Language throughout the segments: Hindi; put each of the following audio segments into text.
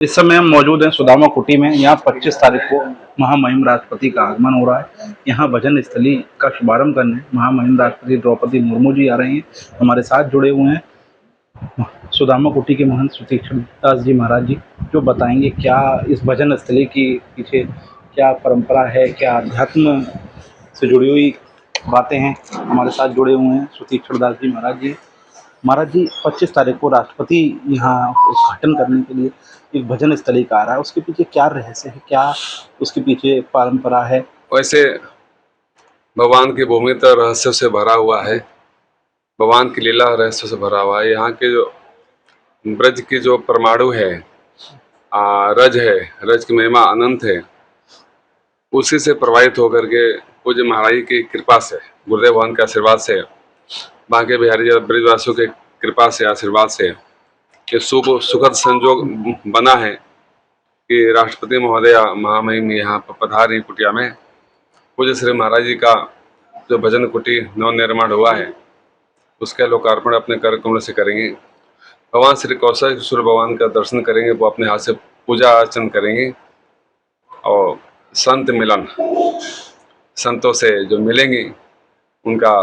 इस समय हम मौजूद हैं सुदामा कुटी में। यहाँ 25 तारीख को महामहिम राष्ट्रपति का आगमन हो रहा है। यहाँ भजन स्थली का शुभारंभ करने महामहिम राष्ट्रपति द्रौपदी मुर्मू जी आ रही हैं। हमारे साथ जुड़े हुए हैं सुदामा कुटी के महंत सुतीक्षण दास जी महाराज जी, जो बताएंगे क्या इस भजन स्थली की पीछे क्या परंपरा है, क्या अध्यात्म से जुड़ी हुई बातें हैं। हमारे साथ जुड़े हुए हैं सुतीक्षण दास जी महाराज जी। महाराज जी, 25 तारीख को राष्ट्रपति यहाँ उद्घाटन करने के लिए एक भजन स्थली का आ रहा है, उसके पीछे क्या रहस्य है, क्या उसके पीछे परंपरा है? वैसे भगवान की भूमि तो रहस्यों से भरा हुआ है, भगवान की लीला रहस्यों से भरा हुआ है। यहाँ के जो ब्रज की जो परमाणु है, रज है, रज की महिमा अनंत है। उसी से प्रभावित होकर के पूज्य महाराज की कृपा से, गुरुदेव भगवान के आशीर्वाद से, बांके बिहारी जी ब्रजवासियों के कृपा से, आशीर्वाद से ये सुखद संजोग बना है कि राष्ट्रपति महोदय महामहिम यहाँ पर पधारी कुटिया में। पूज्य श्री महाराज जी का जो भजन कुटी नव निर्माण हुआ है, उसका लोकार्पण अपने कर कमल से करेंगे। भगवान श्री कौशल किशोर भगवान का दर्शन करेंगे, वो अपने हाथ से पूजा अर्चन करेंगे और संत मिलन, संतों से जो मिलेंगे उनका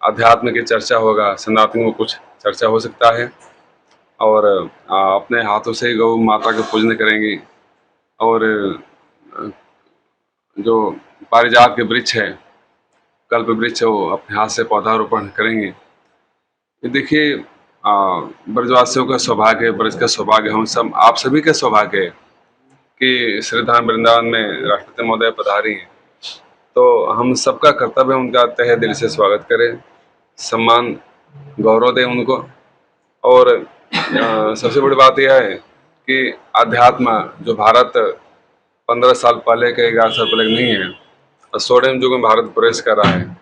अध्यात्म की चर्चा होगा, सनातन में कुछ चर्चा हो सकता है। और अपने हाथों से गौ माता का पूजन करेंगे और जो पारिजात के वृक्ष है, कल्प वृक्ष, वो अपने हाथ से पौधारोपण करेंगे। ये देखिए, ब्रजवासियों का सौभाग्य है, ब्रज का सौभाग्य, हम सब आप सभी का सौभाग्य है कि श्रीधाम वृंदावन में राष्ट्रपति महोदय पधारी हैं। तो हम सबका कर्तव्य है उनका तहे दिल से स्वागत करें, सम्मान गौरव दें उनको। और सबसे बड़ी बात यह है कि अध्यात्म जो भारत 15 साल पहले के 11 साल पहले नहीं है, और 16वें युग में भारत प्रवेश कर रहा है।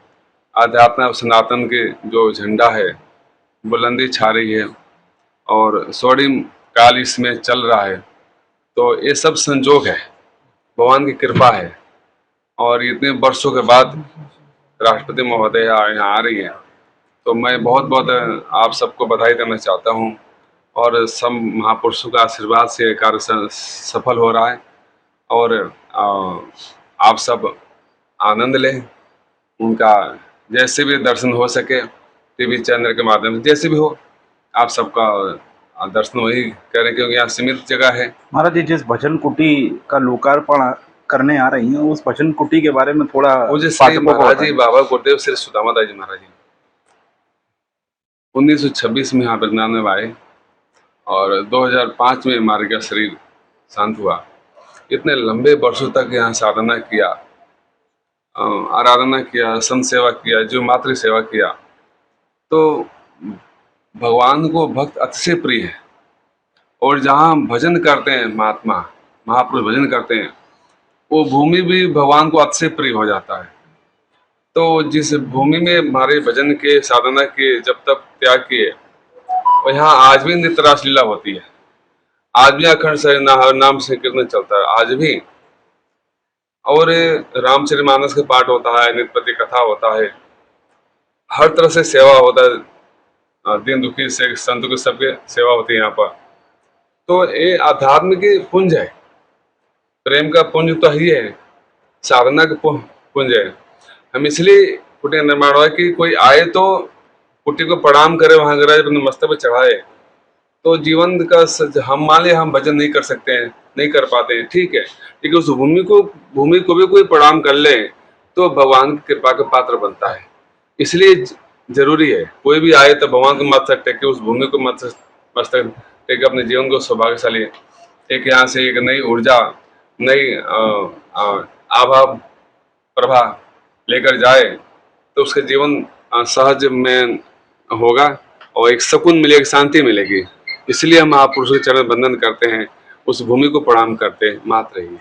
अध्यात्म सनातन के जो झंडा है बुलंदी छा रही है और 16वीं काल इसमें चल रहा है। तो ये सब संजोग है, भगवान की कृपा है। और इतने वर्षों के बाद राष्ट्रपति महोदय यहाँ आ रही है, तो मैं बहुत बहुत आप सबको बधाई देना चाहता हूँ। और सब महापुरुषों का आशीर्वाद से कार्य सफल हो रहा है। और आप सब आनंद लें उनका, जैसे भी दर्शन हो सके, टीवी चैनल के माध्यम से जैसे भी हो, आप सबका दर्शन वही करें, क्योंकि यहाँ सीमित जगह है। महाराज जी, जिस भजन कुटी का लोकार्पण करने आ रही हैं, उस भजन कुटी के बारे में थोड़ा महाराज जी बाबा गुरुदेव श्री सुदामा दास जी महाराज जी 1926 में यहाँ वृंदावन में आए और 2005 में हमारे का शरीर शांत हुआ। इतने लंबे वर्षों तक यहाँ साधना किया, आराधना किया, संत सेवा किया, जो मातृ सेवा किया। तो भगवान को भक्त अतिशय प्रिय है। और जहाँ भजन करते हैं महात्मा महापुरुष भजन करते हैं, वो भूमि भी भगवान को अतिशय प्रिय हो जाता है। तो जिस भूमि में हमारे भजन के साधना के जब तक त्याग किए, और यहाँ आज भी नित्य रासलीला होती है, आज भी अखंड से नाम से कीर्तन चलता है आज भी। और रामचरितमानस का पाठ होता है, नित्यपति कथा होता है, हर तरह से सेवा होता है, दीन दुखी से संतों की सबके सेवा होती है यहाँ पर। तो ये आध्यात्म की पुंज है, प्रेम का पुंज तो ही है, साधना का पुंज है। हम इसलिए कुटी निर्माण हुआ कि कोई आए तो कुटी को प्रणाम करे, वहां गराज अपने मस्तक पर चढ़ाए। तो जीवन का हम मान लिया हम भजन नहीं कर सकते हैं, नहीं कर पाते हैं, ठीक है, लेकिन उस भूमि को भी कोई प्रणाम कर ले तो भगवान की कृपा का पात्र बनता है। इसलिए जरूरी है कोई भी आए तो भगवान को मस्तक टेके, उस भूमि को मस्तक टेके, अपने जीवन को सौभाग्यशाली एक यहाँ से एक नई ऊर्जा, नई आभा प्रभा लेकर जाए, तो उसका जीवन सहज में होगा और एक सुकून मिलेगी, शांति मिलेगी। इसलिए हम महापुरुषों के चरण बंदन करते हैं, उस भूमि को प्रणाम करते मात्र रहिए।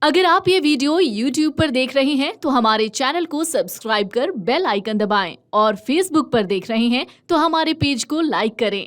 अगर आप ये वीडियो YouTube पर देख रहे हैं तो हमारे चैनल को सब्सक्राइब कर बेल आइकन दबाएं, और Facebook पर देख रहे हैं तो हमारे पेज को लाइक करें।